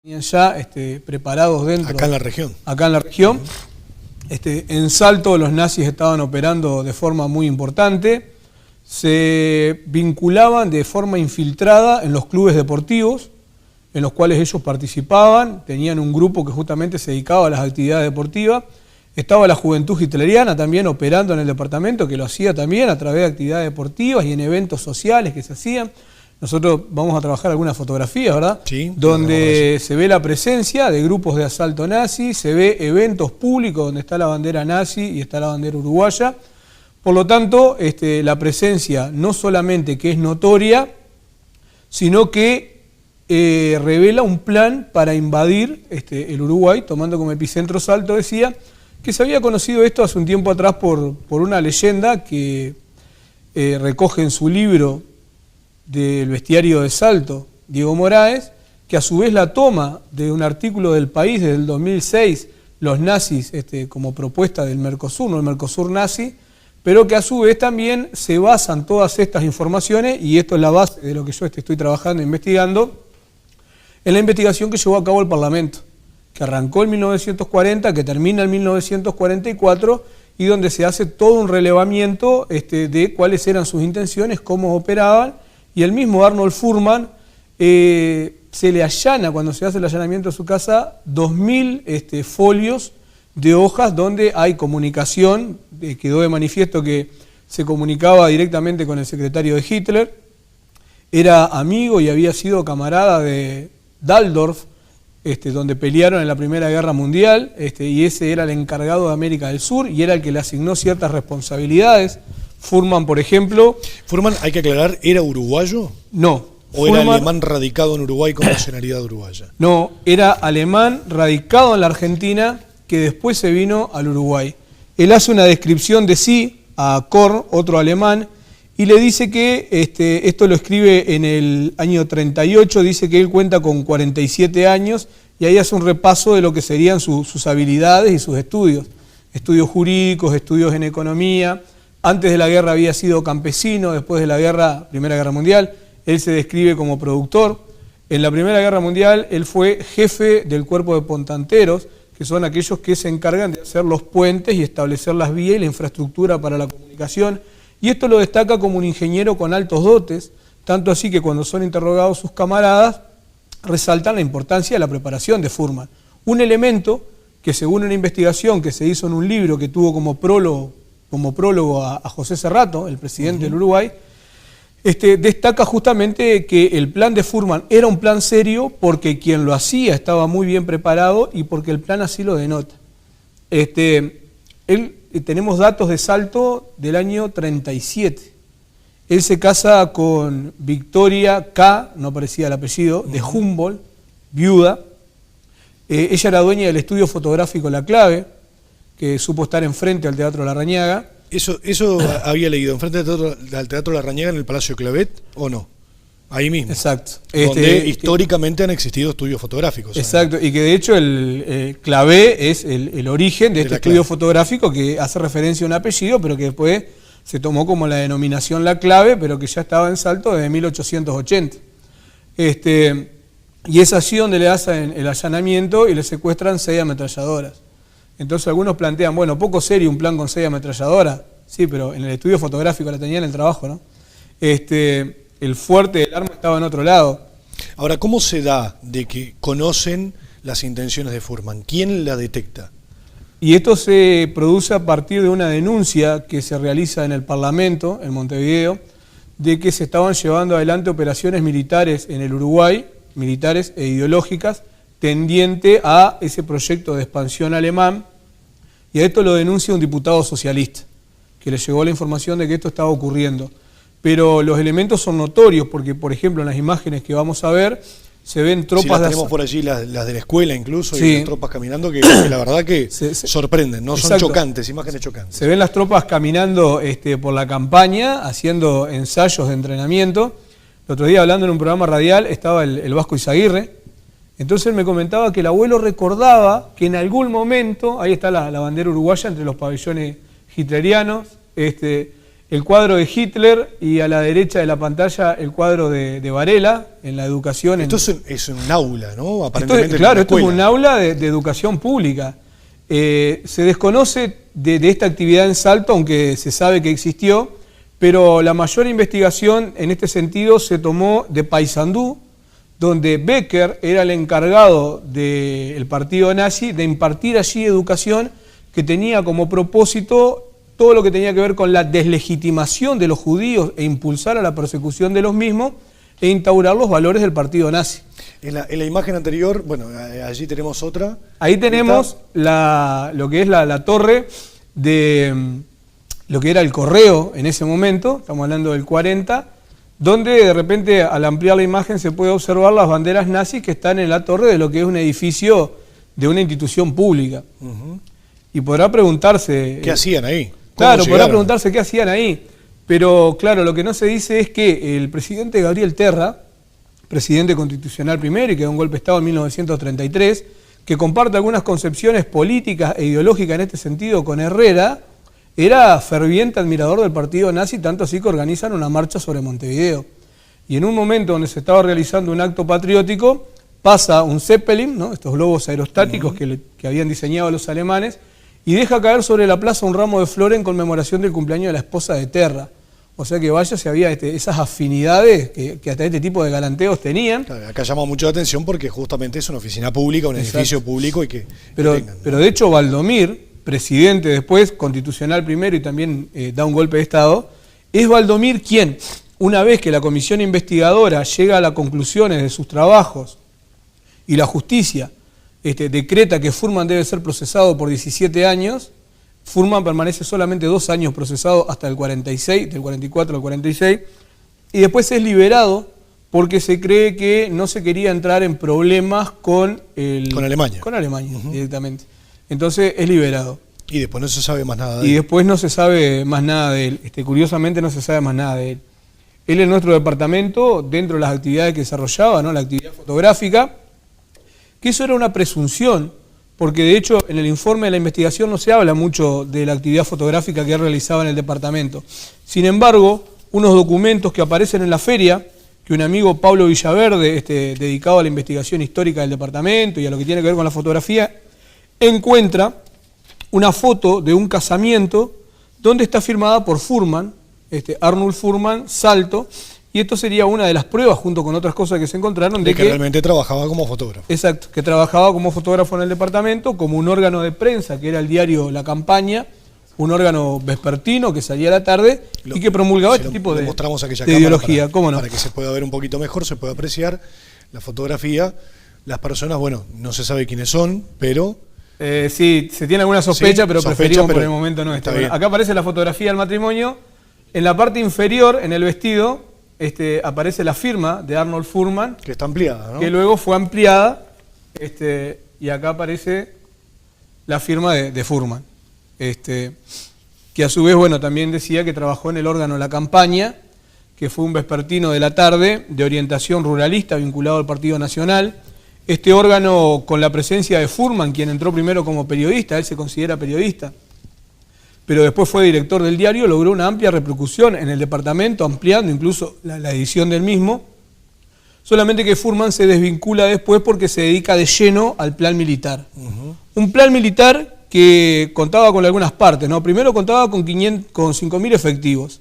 ya preparados dentro. Acá en la región. Acá en la región. En Salto los nazis estaban operando de forma muy importante. Se vinculaban de forma infiltrada en los clubes deportivos en los cuales ellos participaban. Tenían un grupo que justamente se dedicaba a las actividades deportivas. Estaba la Juventud Hitleriana también operando en el departamento, que lo hacía también a través de actividades deportivas y en eventos sociales que se hacían. Nosotros vamos a trabajar algunas fotografías, ¿verdad? Sí. Donde se ve la presencia de grupos de asalto nazi, se ve eventos públicos donde está la bandera nazi y está la bandera uruguaya. Por lo tanto, la presencia no solamente que es notoria, sino que revela un plan para invadir el Uruguay, tomando como epicentro Salto, decía, que se había conocido esto hace un tiempo atrás por una leyenda que recoge en su libro del bestiario de Salto, Diego Moraes, que a su vez la toma de un artículo del País desde el 2006, los nazis como propuesta del Mercosur, no el Mercosur nazi, pero que a su vez también se basan todas estas informaciones, y esto es la base de lo que yo estoy trabajando, investigando, en la investigación que llevó a cabo el Parlamento, que arrancó en 1940, que termina en 1944, y donde se hace todo un relevamiento de cuáles eran sus intenciones, cómo operaban. Y el mismo Arnold Fuhrman se le allana, cuando se hace el allanamiento de su casa, 2000 folios de hojas donde hay comunicación. Quedó de manifiesto que se comunicaba directamente con el secretario de Hitler, era amigo y había sido camarada de Daldorf, donde pelearon en la Primera Guerra Mundial, y ese era el encargado de América del Sur y era el que le asignó ciertas responsabilidades. Fuhrman, por ejemplo... Fuhrman, hay que aclarar, ¿era uruguayo? No. ¿O era alemán radicado en Uruguay con nacionalidad uruguaya? No, era alemán radicado en la Argentina que después se vino al Uruguay. Él hace una descripción de sí a Korn, otro alemán, y le dice que, esto lo escribe en el año 38, dice que él cuenta con 47 años, y ahí hace un repaso de lo que serían sus habilidades y sus estudios. Estudios jurídicos, estudios en economía. Antes de la guerra había sido campesino, después de la guerra, Primera Guerra Mundial, él se describe como productor. En la Primera Guerra Mundial él fue jefe del cuerpo de pontanteros, que son aquellos que se encargan de hacer los puentes y establecer las vías y la infraestructura para la comunicación. Y esto lo destaca como un ingeniero con altos dotes, tanto así que cuando son interrogados sus camaradas, resaltan la importancia de la preparación de Fuhrman. Un elemento que según una investigación que se hizo en un libro que tuvo como prólogo a José Cerrato, el presidente del Uruguay, destaca justamente que el plan de Fuhrman era un plan serio porque quien lo hacía estaba muy bien preparado y porque el plan así lo denota. Tenemos datos de Salto del año 37. Él se casa con Victoria K., no aparecía el apellido, de Humboldt, viuda. Ella era dueña del estudio fotográfico La Clave, que supo estar enfrente al Teatro Larrañaga. ¿Eso había leído, enfrente al Teatro Larrañaga en el Palacio Clavet o no? Ahí mismo. Exacto. Donde históricamente han existido estudios fotográficos. Exacto, y que de hecho el Clavé es el origen de este estudio fotográfico que hace referencia a un apellido, pero que después se tomó como la denominación La Clave, pero que ya estaba en Salto desde 1880. Y es así donde le hacen el allanamiento y le secuestran 6 ametralladoras. Entonces algunos plantean, bueno, poco serio un plan con 6 ametralladoras, sí, pero en el estudio fotográfico la tenían en el trabajo, ¿no? El fuerte del arma estaba en otro lado. Ahora, ¿cómo se da de que conocen las intenciones de Fuhrman? ¿Quién la detecta? Y esto se produce a partir de una denuncia que se realiza en el Parlamento, en Montevideo, de que se estaban llevando adelante operaciones militares en el Uruguay, militares e ideológicas, tendiente a ese proyecto de expansión alemán, y a esto lo denuncia un diputado socialista, que le llegó la información de que esto estaba ocurriendo. Pero los elementos son notorios, porque por ejemplo en las imágenes que vamos a ver, se ven tropas... Sí, tenemos por allí las de la escuela incluso, sí, y las tropas caminando, que la verdad que sorprenden, ¿no? Son chocantes, imágenes chocantes. Se ven las tropas caminando por la campaña, haciendo ensayos de entrenamiento. El otro día hablando en un programa radial estaba el Vasco Izaguirre. Entonces él me comentaba que el abuelo recordaba que en algún momento, ahí está la bandera uruguaya entre los pabellones hitlerianos, el cuadro de Hitler y a la derecha de la pantalla el cuadro de Varela en la educación. Esto es un aula, ¿no? Aparentemente. Claro, esto es un aula de educación pública. Se desconoce de esta actividad en Salto, aunque se sabe que existió, pero la mayor investigación en este sentido se tomó de Paysandú, donde Becker era el encargado del partido nazi de impartir allí educación que tenía como propósito todo lo que tenía que ver con la deslegitimación de los judíos e impulsar a la persecución de los mismos e instaurar los valores del partido nazi. En la imagen anterior, bueno, allí tenemos otra. Ahí tenemos lo que es la torre de lo que era el correo en ese momento, estamos hablando del 40, donde de repente al ampliar la imagen se puede observar las banderas nazis que están en la torre de lo que es un edificio de una institución pública. Y podrá preguntarse... ¿Qué hacían ahí? Claro, podrá preguntarse qué hacían ahí. Pero claro, lo que no se dice es que el presidente Gabriel Terra, presidente constitucional primero y que da un golpe de Estado en 1933, que comparte algunas concepciones políticas e ideológicas en este sentido con Herrera, era ferviente admirador del partido nazi, tanto así que organizan una marcha sobre Montevideo. Y en un momento donde se estaba realizando un acto patriótico, pasa un Zeppelin, ¿no? Estos globos aerostáticos que habían diseñado los alemanes, y deja caer sobre la plaza un ramo de flores en conmemoración del cumpleaños de la esposa de Terra. O sea que vaya si había esas afinidades que hasta este tipo de galanteos tenían. Claro, acá llama mucho la atención porque justamente es una oficina pública, un edificio público y que pero tengan, ¿no? Pero de hecho Valdomir, presidente después, constitucional primero y también da un golpe de Estado, es Valdomir quien, una vez que la comisión investigadora llega a las conclusiones de sus trabajos y la justicia decreta que Fuhrmann debe ser procesado por 17 años, Fuhrmann permanece solamente 2 años procesado hasta el 46, del 44 al 46, y después es liberado porque se cree que no se quería entrar en problemas con Alemania. Con Alemania, directamente. Entonces es liberado. Y después no se sabe más nada de él. Y después no se sabe más nada de él. Curiosamente no se sabe más nada de él. Él en nuestro departamento, dentro de las actividades que desarrollaba, ¿no? La actividad fotográfica, que eso era una presunción, porque de hecho en el informe de la investigación no se habla mucho de la actividad fotográfica que él realizaba en el departamento. Sin embargo, unos documentos que aparecen en la feria, que un amigo Pablo Villaverde, dedicado a la investigación histórica del departamento y a lo que tiene que ver con la fotografía, encuentra una foto de un casamiento donde está firmada por Fuhrmann, Arnulf Fuhrmann, Salto, y esto sería una de las pruebas, junto con otras cosas que se encontraron, de que realmente trabajaba como fotógrafo. Exacto, que trabajaba como fotógrafo en el departamento, como un órgano de prensa, que era el diario La Campaña, un órgano vespertino que salía a la tarde y que promulgaba este tipo de ideología. ¿Cómo no? Para que se pueda ver un poquito mejor, se pueda apreciar la fotografía. Las personas, bueno, no se sabe quiénes son, pero... sí, se tiene alguna sospecha, sí, pero preferimos por el momento no estar. Acá aparece la fotografía del matrimonio. En la parte inferior, en el vestido, aparece la firma de Arnold Fuhrmann. Que está ampliada, ¿no? Que luego fue ampliada, y acá aparece la firma de Fuhrmann. Que a su vez, bueno, también decía que trabajó en el órgano La Campaña, que fue un vespertino de la tarde de orientación ruralista vinculado al Partido Nacional. Este órgano, con la presencia de Fuhrmann, quien entró primero como periodista, él se considera periodista, pero después fue director del diario, logró una amplia repercusión en el departamento, ampliando incluso la edición del mismo, solamente que Fuhrmann se desvincula después porque se dedica de lleno al plan militar. Un plan militar que contaba con algunas partes, ¿no? Primero contaba con 5.000 efectivos.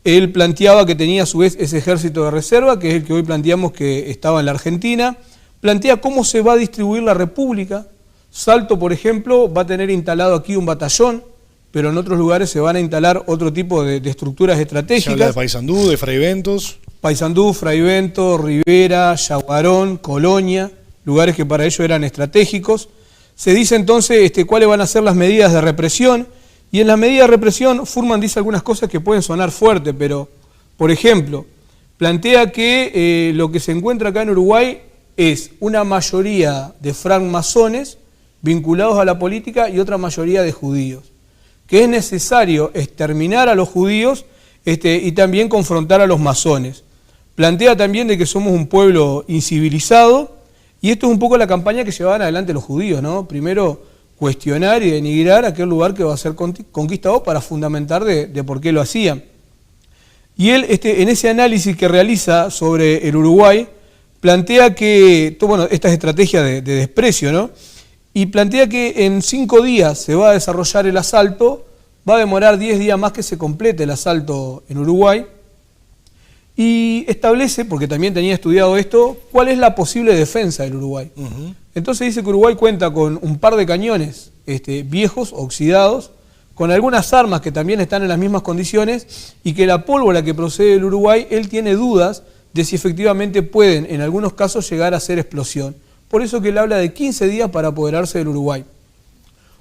Él planteaba que tenía a su vez ese ejército de reserva, que es el que hoy planteamos que estaba en la Argentina. Plantea cómo se va a distribuir la República. Salto, por ejemplo, va a tener instalado aquí un batallón, pero en otros lugares se van a instalar otro tipo de estructuras estratégicas. Se habla de Paysandú, de Fraiventos. Paysandú, Fraiventos, Rivera, Yaguarón, Colonia, lugares que para ellos eran estratégicos. Se dice entonces cuáles van a ser las medidas de represión, y en las medidas de represión Fuhrmann dice algunas cosas que pueden sonar fuerte, pero, por ejemplo, plantea que lo que se encuentra acá en Uruguay es una mayoría de francmasones vinculados a la política y otra mayoría de judíos, que es necesario exterminar a los judíos y también confrontar a los masones. Plantea también de que somos un pueblo incivilizado, y esto es un poco la campaña que llevaban adelante los judíos, ¿no? Primero cuestionar y denigrar aquel lugar que va a ser conquistado para fundamentar de por qué lo hacían. Y él, en ese análisis que realiza sobre el Uruguay, plantea que, bueno, esta es estrategia de desprecio, ¿no? Y plantea que en 5 días se va a desarrollar el asalto, va a demorar 10 días más que se complete el asalto en Uruguay, y establece, porque también tenía estudiado esto, cuál es la posible defensa del Uruguay. Entonces dice que Uruguay cuenta con un par de cañones viejos, oxidados, con algunas armas que también están en las mismas condiciones, y que la pólvora que procede del Uruguay, él tiene dudas de si efectivamente pueden, en algunos casos, llegar a hacer explosión. Por eso que él habla de 15 días para apoderarse del Uruguay.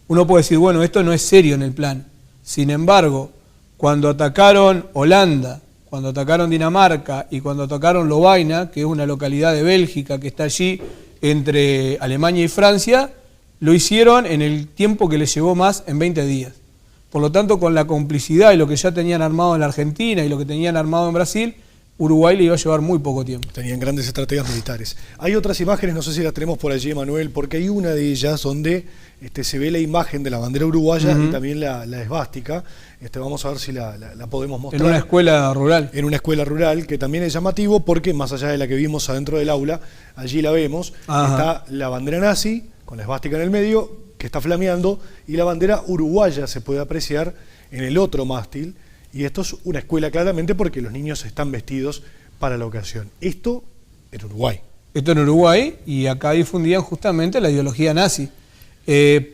Uno puede decir, bueno, esto no es serio en el plan. Sin embargo, cuando atacaron Holanda, cuando atacaron Dinamarca y cuando atacaron Lovaina, que es una localidad de Bélgica que está allí entre Alemania y Francia, lo hicieron en el tiempo que les llevó más, en 20 días. Por lo tanto, con la complicidad y lo que ya tenían armado en la Argentina y lo que tenían armado en Brasil, Uruguay le iba a llevar muy poco tiempo. Tenían grandes estrategias militares. Hay otras imágenes, no sé si las tenemos por allí, Emanuel, porque hay una de ellas donde se ve la imagen de la bandera uruguaya y también la esvástica. Vamos a ver si la podemos mostrar. En una escuela rural. En una escuela rural, que también es llamativo porque más allá de la que vimos adentro del aula, allí la vemos, está la bandera nazi con la esvástica en el medio, que está flameando, y la bandera uruguaya se puede apreciar en el otro mástil. Y esto es una escuela claramente porque los niños están vestidos para la ocasión. Esto en Uruguay. Esto en Uruguay, y acá difundían justamente la ideología nazi.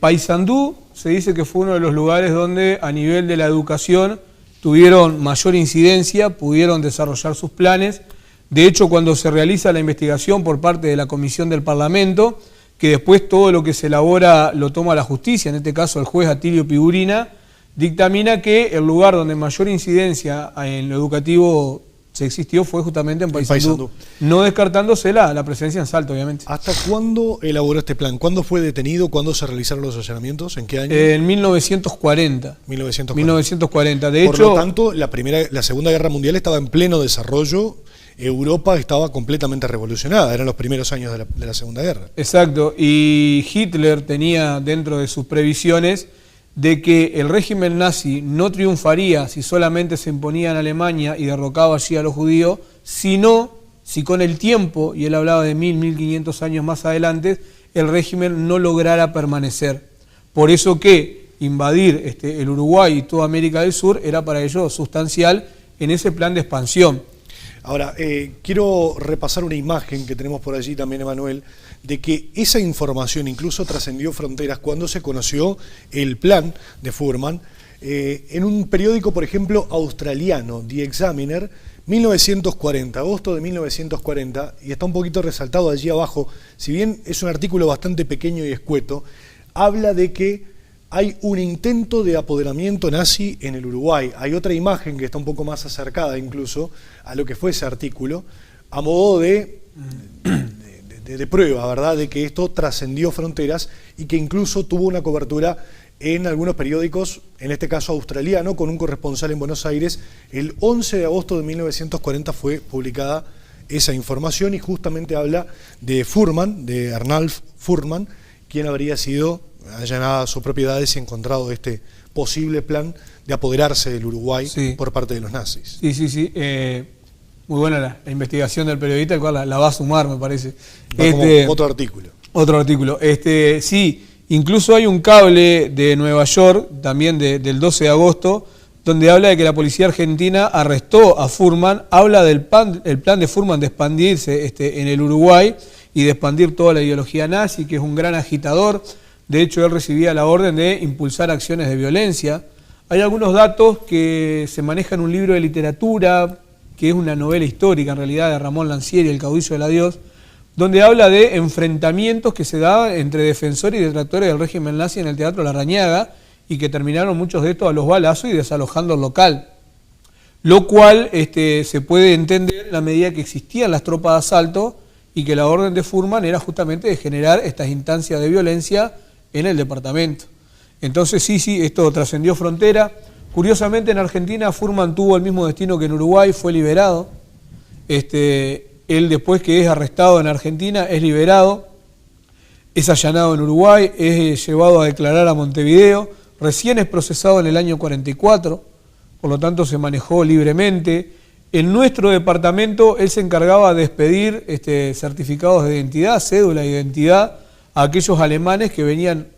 Paysandú se dice que fue uno de los lugares donde a nivel de la educación tuvieron mayor incidencia, pudieron desarrollar sus planes. De hecho, cuando se realiza la investigación por parte de la Comisión del Parlamento, que después todo lo que se elabora lo toma la justicia, en este caso el juez Atilio Pigurina, dictamina que el lugar donde mayor incidencia en lo educativo se existió fue justamente en Paysandú, no descartándose la presencia en Salta, obviamente. ¿Hasta cuándo elaboró este plan? ¿Cuándo fue detenido? ¿Cuándo se realizaron los allanamientos? ¿En qué año? En 1940. 1940. De Por hecho, lo tanto, la Segunda Guerra Mundial estaba en pleno desarrollo. Europa estaba completamente revolucionada, eran los primeros años de la Segunda Guerra. Exacto, y Hitler tenía dentro de sus previsiones de que el régimen nazi no triunfaría si solamente se imponía en Alemania y derrocaba allí a los judíos, sino si con el tiempo, y él hablaba de 1500 años más adelante, el régimen no lograra permanecer. Por eso que invadir el Uruguay y toda América del Sur era para ellos sustancial en ese plan de expansión. Ahora, quiero repasar una imagen que tenemos por allí también, Emanuel, de que esa información incluso trascendió fronteras cuando se conoció el plan de Fuhrman en un periódico, por ejemplo, australiano, The Examiner, 1940, agosto de 1940, y está un poquito resaltado allí abajo, si bien es un artículo bastante pequeño y escueto, habla de que hay un intento de apoderamiento nazi en el Uruguay. Hay otra imagen que está un poco más acercada incluso a lo que fue ese artículo, a modo de prueba, ¿verdad?, de que esto trascendió fronteras y que incluso tuvo una cobertura en algunos periódicos, en este caso australiano, con un corresponsal en Buenos Aires. El 11 de agosto de 1940 fue publicada esa información y justamente habla de Fuhrman, de Ernulf Fuhrman, quien habría sido allanada sus propiedades y encontrado este posible plan de apoderarse del Uruguay por parte de los nazis. Sí. Muy buena la investigación del periodista, el cual la va a sumar, me parece. Como otro artículo. Otro artículo. Sí, incluso hay un cable de Nueva York, también del 12 de agosto, donde habla de que la policía argentina arrestó a Fuhrman, habla del plan de Fuhrman de expandirse en el Uruguay y de expandir toda la ideología nazi, que es un gran agitador. De hecho, él recibía la orden de impulsar acciones de violencia. Hay algunos datos que se manejan en un libro de literatura, que es una novela histórica en realidad de Ramón Lancieri, El caudillo del adiós, donde habla de enfrentamientos que se daban entre defensores y detractores del régimen nazi en el Teatro Larrañaga y que terminaron muchos de estos a los balazos y desalojando el local. Lo cual se puede entender en la medida que existían las tropas de asalto y que la orden de Fuhrman era justamente de generar estas instancias de violencia en el departamento. Entonces sí, esto trascendió frontera. Curiosamente en Argentina Fuhrman tuvo el mismo destino que en Uruguay, fue liberado. Él después que es arrestado en Argentina es liberado, es allanado en Uruguay, es llevado a declarar a Montevideo, recién es procesado en el año 44, por lo tanto se manejó libremente. En nuestro departamento él se encargaba de expedir certificados de identidad, cédula de identidad, a aquellos alemanes que venían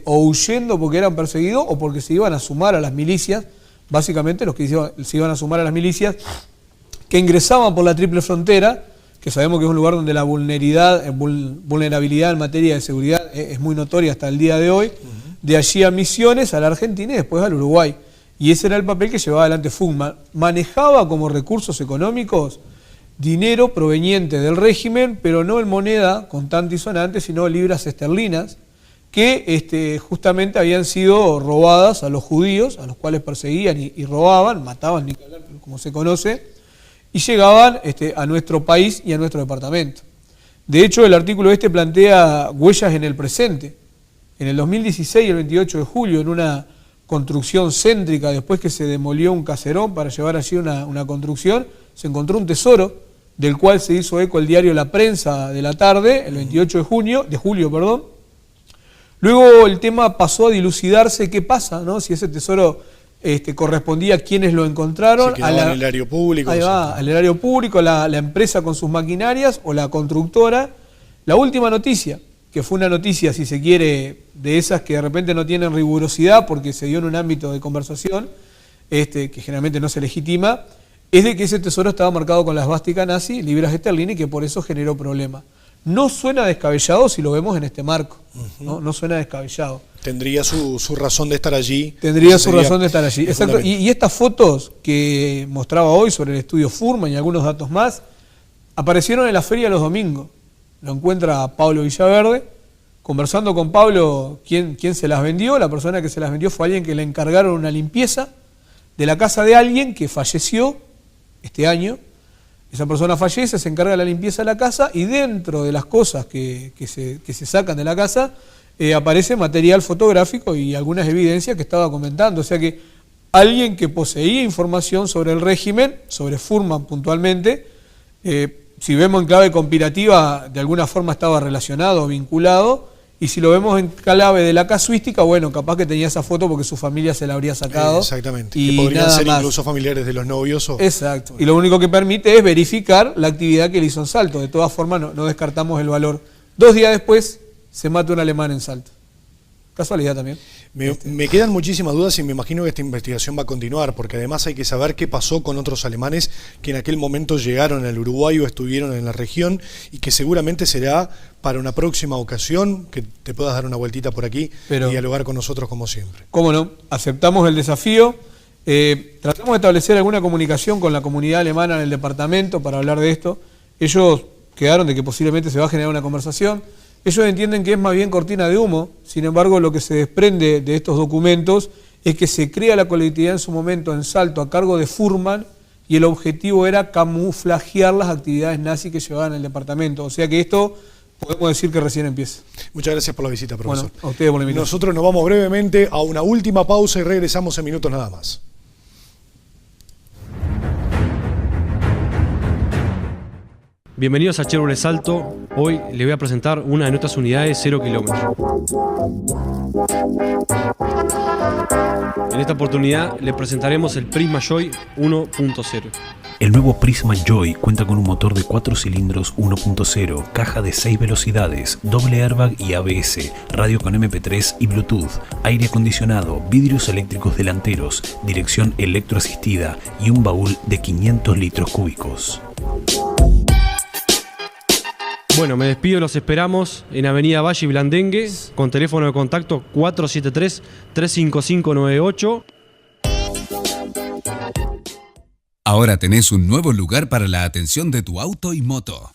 o huyendo porque eran perseguidos o porque se iban a sumar a las milicias, básicamente los que se iban a sumar a las milicias, que ingresaban por la triple frontera, que sabemos que es un lugar donde la vulnerabilidad en materia de seguridad es muy notoria hasta el día de hoy, de allí a Misiones, a la Argentina y después al Uruguay. Y ese era el papel que llevaba adelante Fuhrmann. Manejaba como recursos económicos dinero proveniente del régimen, pero no en moneda contante y sonante, sino libras esterlinas, que justamente habían sido robadas a los judíos, a los cuales perseguían y robaban, mataban, ni que hablar, como se conoce, y llegaban a nuestro país y a nuestro departamento. De hecho, el artículo plantea huellas en el presente. En el 2016, el 28 de julio, en una construcción céntrica, después que se demolió un caserón para llevar allí una construcción, se encontró un tesoro, del cual se hizo eco el diario La Prensa de la tarde, el 28 de julio. Luego el tema pasó a dilucidarse qué pasa, ¿no? Si ese tesoro correspondía a quienes lo encontraron. Se quedaba en el erario público. Ahí va, al erario público, la empresa con sus maquinarias o la constructora. La última noticia, que fue una noticia, si se quiere, de esas que de repente no tienen rigurosidad porque se dio en un ámbito de conversación, que generalmente no se legitima, es de que ese tesoro estaba marcado con la esvástica nazi, libras esterlinas, y que por eso generó problemas. No suena descabellado si lo vemos en este marco, no suena descabellado. Tendría su razón de estar allí. Tendría su razón de estar allí, exacto. Y estas fotos que mostraba hoy sobre el estudio Fuhrmann y algunos datos más, aparecieron en la feria de los domingos. Lo encuentra Pablo Villaverde, conversando con Pablo quién se las vendió. La persona que se las vendió fue alguien que le encargaron una limpieza de la casa de alguien que falleció este año. Esa persona fallece, se encarga de la limpieza de la casa y dentro de las cosas que se sacan de la casa aparece material fotográfico y algunas evidencias que estaba comentando. O sea que alguien que poseía información sobre el régimen, sobre Fuhrmann puntualmente, si vemos en clave conspirativa, de alguna forma estaba relacionado o vinculado, y si lo vemos en clave de la casuística, bueno, capaz que tenía esa foto porque su familia se la habría sacado. Exactamente, y que podrían ser más. Incluso familiares de los novios. Exacto, y lo único que permite es verificar la actividad que él hizo en Salto. De todas formas, no descartamos el valor. 2 días después, se mata un alemán en Salto. Casualidad también. Me quedan muchísimas dudas y me imagino que esta investigación va a continuar, porque además hay que saber qué pasó con otros alemanes que en aquel momento llegaron al Uruguay o estuvieron en la región, y que seguramente será para una próxima ocasión que te puedas dar una vueltita por aquí y dialogar con nosotros como siempre. Cómo no, aceptamos el desafío. Tratamos de establecer alguna comunicación con la comunidad alemana en el departamento para hablar de esto. Ellos quedaron de que posiblemente se va a generar una conversación. Ellos entienden que es más bien cortina de humo. Sin embargo, lo que se desprende de estos documentos es que se crea la colectividad en su momento en Salto a cargo de Fuhrmann, y el objetivo era camuflajear las actividades nazis que llevaban el departamento. O sea que esto podemos decir que recién empieza. Muchas gracias por la visita, profesor. Bueno, a ustedes por la invitación. Nosotros nos vamos brevemente a una última pausa y regresamos en minutos nada más. Bienvenidos a Chevrolet Salto. Hoy les voy a presentar una de nuestras unidades 0 kilómetros. En esta oportunidad les presentaremos el Prisma Joy 1.0. El nuevo Prisma Joy cuenta con un motor de 4 cilindros 1.0, caja de 6 velocidades, doble airbag y ABS, radio con MP3 y Bluetooth, aire acondicionado, vidrios eléctricos delanteros, dirección electroasistida y un baúl de 500 litros cúbicos. Bueno, me despido, los esperamos en Avenida Valle y Blandengue, con teléfono de contacto 473-35598. Ahora tenés un nuevo lugar para la atención de tu auto y moto.